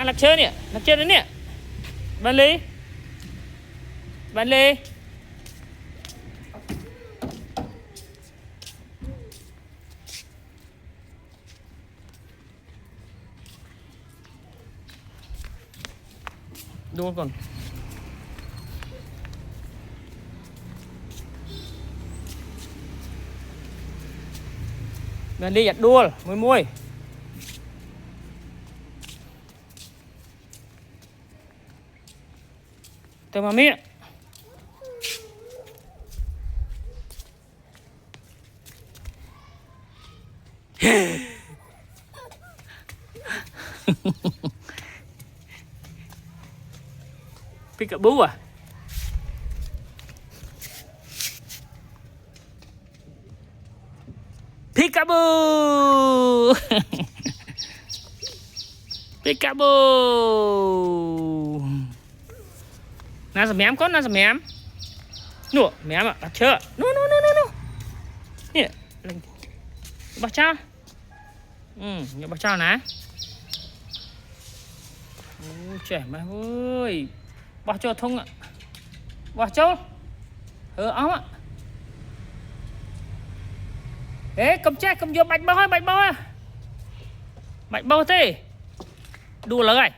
lạc chơi đấy nè bạn Lê đua còn bạn đi giặt đua mùi tao mà mía Peekaboo à? Peekaboo! Peekaboo! Nasa mém con, nasa mém. Nụ, mém ạ, đặt chưa? No. Nè, bắt cha. Nhớ bắt cha nè. Trẻ mày ơi. Bắt cho thông ạ. Bắt cho. Áo ạ. Ê, cầm cha, cầm vô bạch bao à. Bạch bao thế. Đùa là rồi.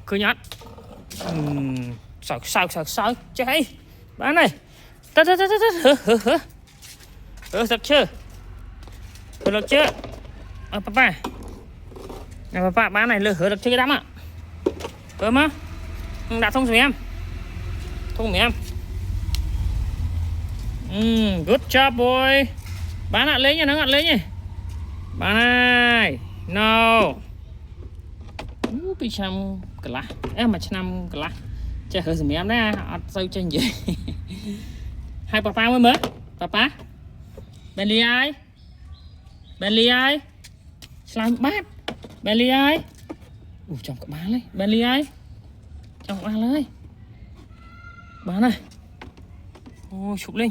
Cứ nhát. Sao chạy. Bán này. Thật. Thật chưa? Được chưa? Papa. Này papa bán này lừa được chưa cái đám ạ? Cơm á. Đã thông rồi em. Thông em. Good job boy. Bán ạ lấy nha, nó ngặt lấy nhỉ. Bán này. No. Bị chăm cả lá. Em mà chăm cả lá. Chả hơi gì em đấy. Sao chanh gì. Hai papa mới mới. Papa. Bentley ai? Slime bát. Bentley ai? Trong cả bán đấy. Bentley ai? Trong bán lấy. Bán này. Ôi chụp lên.